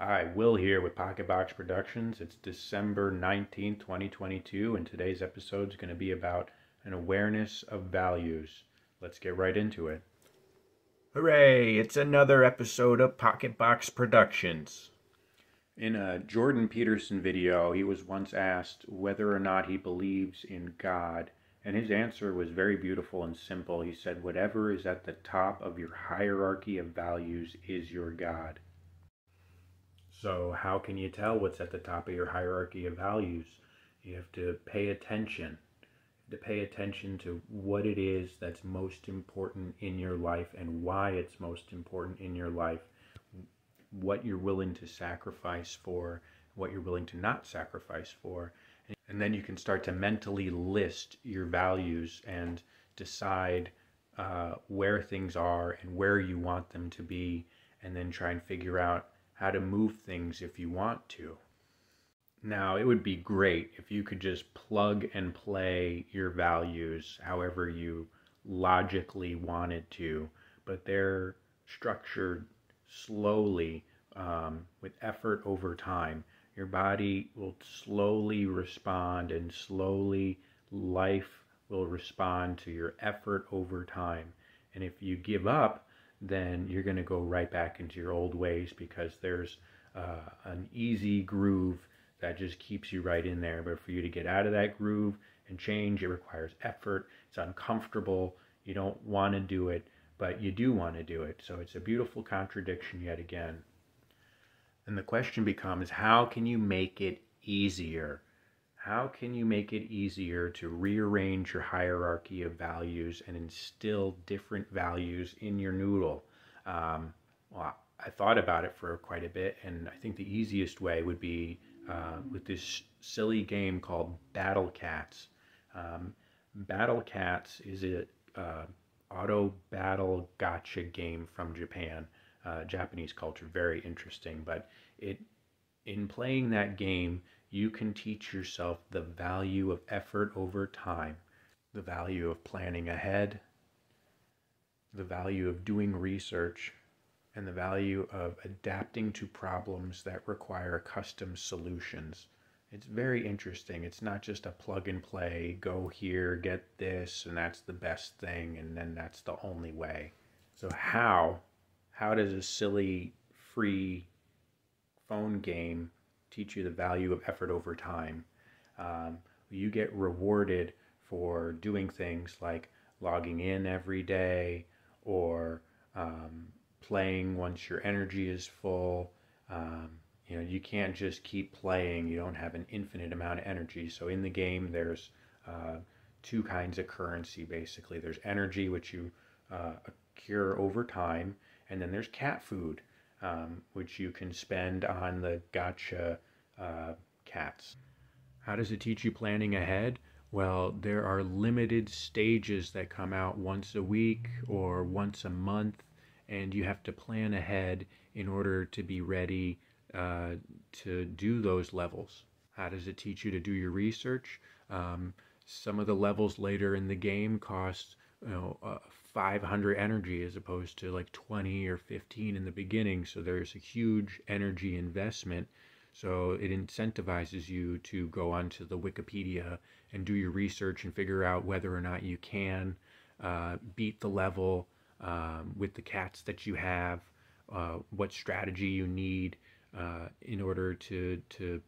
Hi, Will here with Pocketbox Productions. It's December 19th, 2022, and today's episode is going to be about an awareness of values. Let's get right into it. Hooray! It's another episode of Pocketbox Productions. In a Jordan Peterson video, he was once asked whether or not he believes in God, and his answer was very beautiful and simple. He said, "Whatever is at the top of your hierarchy of values is your God." So how can you tell what's at the top of your hierarchy of values? You have to pay attention. To pay attention to what it is that's most important in your life and why it's most important in your life, what you're willing to sacrifice for, what you're willing to not sacrifice for. And then you can start to mentally list your values and decide where things are and where you want them to be, and then try and figure out how to move things if you want to. Now, it would be great if you could just plug and play your values however you logically wanted to, but they're structured slowly with effort over time. Your body will slowly respond, and slowly life will respond to your effort over time. And if you give up, then you're going to go right back into your old ways, because there's an easy groove that just keeps you right in there. But for you to get out of that groove and change, it requires effort. It's uncomfortable. You don't want to do it, but you do want to do it. So it's a beautiful contradiction yet again. And the question becomes, how can you make it easier? How can you make it easier to rearrange your hierarchy of values and instill different values in your noodle? Well, I thought about it for quite a bit, and I think the easiest way would be with this silly game called Battle Cats. Battle Cats is a auto battle gacha game from Japan. Japanese culture, very interesting. But in playing that game, you can teach yourself the value of effort over time, the value of planning ahead, the value of doing research, and the value of adapting to problems that require custom solutions. It's very interesting. It's not just a plug and play, go here, get this, and that's the best thing, and then that's the only way. So how does a silly free phone game teach you the value of effort over time? You get rewarded for doing things like logging in every day, or playing once your energy is full. You can't just keep playing. You don't have an infinite amount of energy. So in the game, there's two kinds of currency, basically. There's energy, which you accrue over time, and then there's cat food, which you can spend on the gacha cats. How does it teach you planning ahead? Well, there are limited stages that come out once a week or once a month, and you have to plan ahead in order to be ready to do those levels. How does it teach you to do your research? Some of the levels later in the game cost 500 energy as opposed to like 20 or 15 in the beginning. So there's a huge energy investment. So it incentivizes you to go onto the Wikipedia and do your research and figure out whether or not you can beat the level with the cats that you have, what strategy you need in order to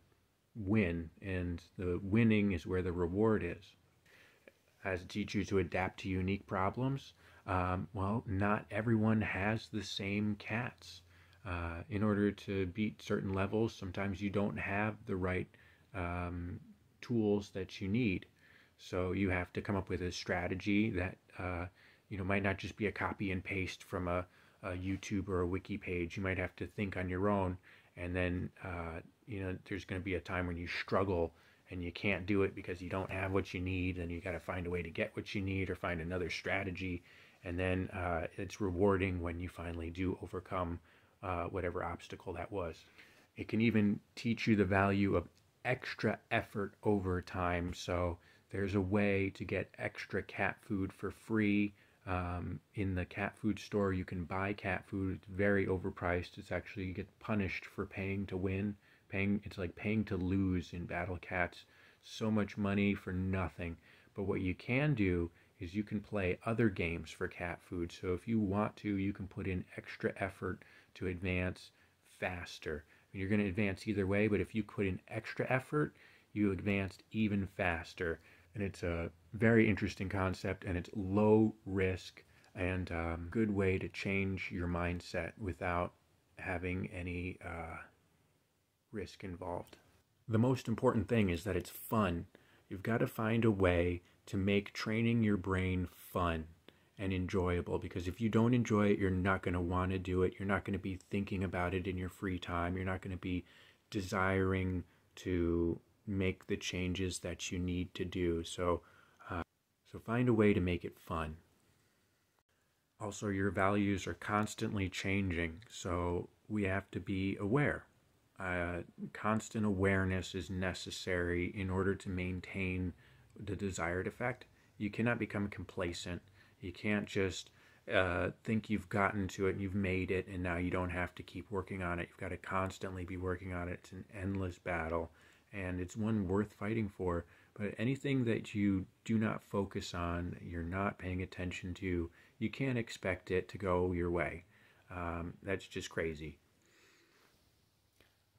win. And the winning is where the reward is. As it teaches you to adapt to unique problems, well, not everyone has the same cats. In order to beat certain levels, sometimes you don't have the right tools that you need. So you have to come up with a strategy that might not just be a copy and paste from a YouTube or a wiki page. You might have to think on your own, and then there's going to be a time when you struggle and you can't do it because you don't have what you need, and you got to find a way to get what you need or find another strategy. And then it's rewarding when you finally do overcome whatever obstacle that was. It can even teach you the value of extra effort over time. So there's a way to get extra cat food for free In the cat food store, you can buy cat food. It's very overpriced. It's actually, you get punished for paying to win. It's like paying to lose in Battle Cats. So much money for nothing. But what you can do is you can play other games for cat food. So if you want to, you can put in extra effort to advance faster. You're going to advance either way, but if you put in extra effort, you advanced even faster. And it's a very interesting concept, and it's low risk and good way to change your mindset without having any risk involved. The most important thing is that it's fun. You've got to find a way to make training your brain fun and enjoyable, because if you don't enjoy it, you're not going to want to do it. You're not going to be thinking about it in your free time. You're not going to be desiring to make the changes that you need to do. So find a way to make it fun. Also, your values are constantly changing, so we have to be aware. Constant awareness is necessary in order to maintain the desired effect. You cannot become complacent. You can't just think you've gotten to it and you've made it and now you don't have to keep working on it. You've got to constantly be working on it. It's an endless battle, and it's one worth fighting for. But anything that you do not focus on, you're not paying attention to, you can't expect it to go your way. That's just crazy.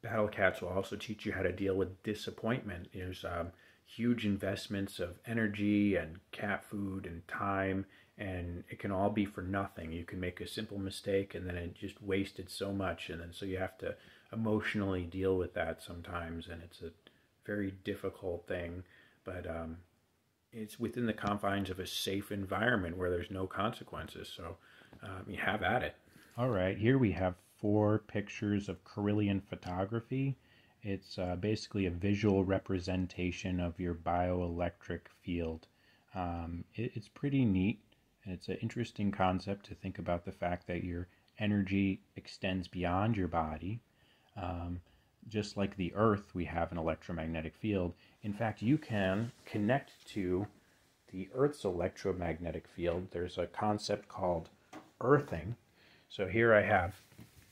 Battle Cats will also teach you how to deal with disappointment. There's huge investments of energy and cat food and time, and it can all be for nothing. You can make a simple mistake and then it just wasted so much, and then so you have to emotionally deal with that sometimes, and it's a very difficult thing, but it's within the confines of a safe environment where there's no consequences, so you have at it. All right, here we have 4 pictures of Kirlian photography. It's basically a visual representation of your bioelectric field. It's pretty neat, and it's an interesting concept to think about the fact that your energy extends beyond your body. Just like the Earth, we have an electromagnetic field. In fact, you can connect to the Earth's electromagnetic field. There's a concept called earthing. So here I have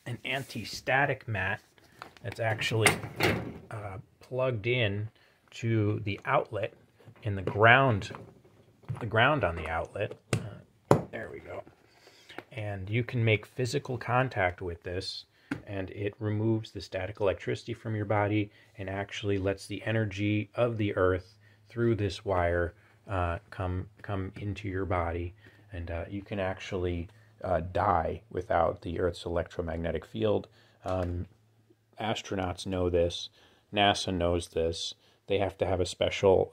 an anti-static mat that's actually plugged in to the outlet in the ground on the outlet. There we go. And you can make physical contact with this, and it removes the static electricity from your body and actually lets the energy of the Earth through this wire come into your body, and you can actually die without the Earth's electromagnetic field. Astronauts know this. NASA knows this. They have to have a special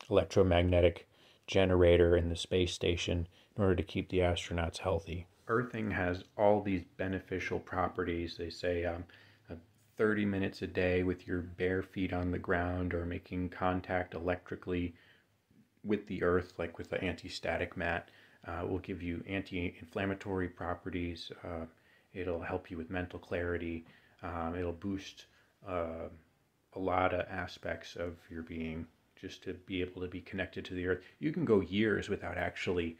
electromagnetic generator in the space station in order to keep the astronauts healthy. Earthing has all these beneficial properties. They say 30 minutes a day with your bare feet on the ground or making contact electrically with the earth, like with the anti-static mat, will give you anti-inflammatory properties. It'll help you with mental clarity. It'll boost a lot of aspects of your being, just to be able to be connected to the earth. You can go years without actually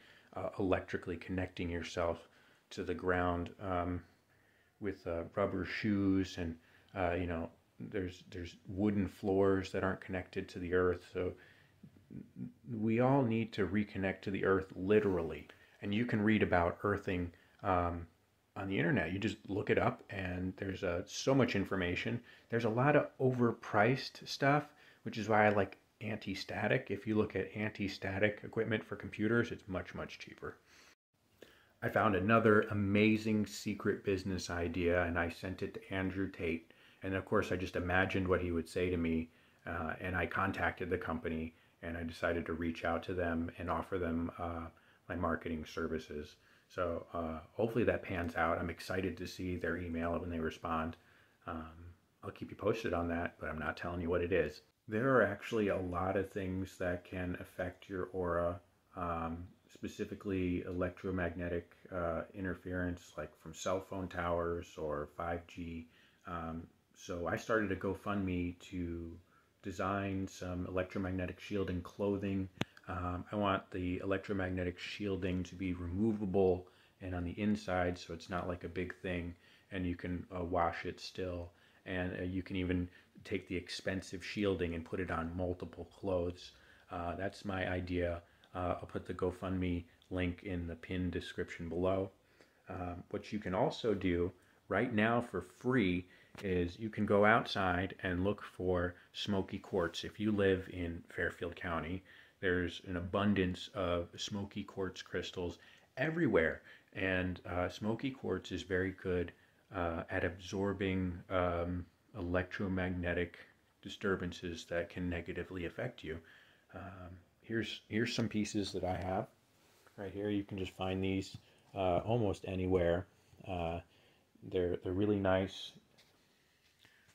electrically connecting yourself to the ground with rubber shoes, and there's wooden floors that aren't connected to the earth. So we all need to reconnect to the earth literally, and you can read about earthing on the internet. You just look it up, and there's so much information. There's a lot of overpriced stuff, which is why I like anti-static. If you look at anti-static equipment for computers, it's much, much cheaper. I found another amazing secret business idea, and I sent it to Andrew Tate. And of course, I just imagined what he would say to me, and I contacted the company, and I decided to reach out to them and offer them my marketing services. So hopefully that pans out. I'm excited to see their email when they respond. I'll keep you posted on that, but I'm not telling you what it is. There are actually a lot of things that can affect your aura, specifically electromagnetic interference, like from cell phone towers or 5G. So I started a GoFundMe to design some electromagnetic shielding clothing. I want the electromagnetic shielding to be removable and on the inside, so it's not like a big thing, and you can wash it still. And you can even take the expensive shielding and put it on multiple clothes. That's my idea. I'll put the GoFundMe link in the pinned description below. What you can also do right now for free is you can go outside and look for smoky quartz. If you live in Fairfield County, there's an abundance of smoky quartz crystals everywhere. And smoky quartz is very good at absorbing electromagnetic disturbances that can negatively affect you. Here's some pieces that I have. Right here, you can just find these almost anywhere. They're really nice.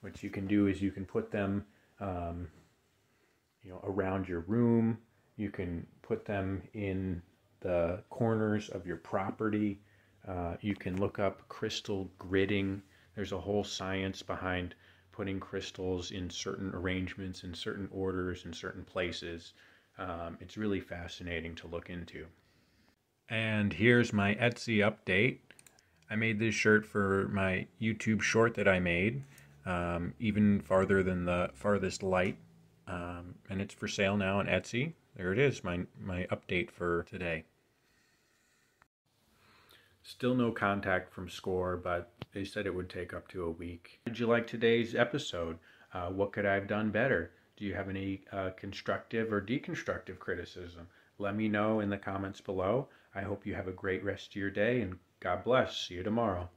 What you can do is you can put them, around your room. You can put them in the corners of your property. You can look up crystal gridding. There's a whole science behind putting crystals in certain arrangements, in certain orders, in certain places. It's really fascinating to look into. And here's my Etsy update. I made this shirt for my YouTube short that I made, even farther than the farthest light. And it's for sale now on Etsy. There it is, my update for today. Still no contact from SCORE, but they said it would take up to a week. Did you like today's episode? What could I have done better? Do you have any constructive or deconstructive criticism? Let me know in the comments below. I hope you have a great rest of your day, and God bless. See you tomorrow.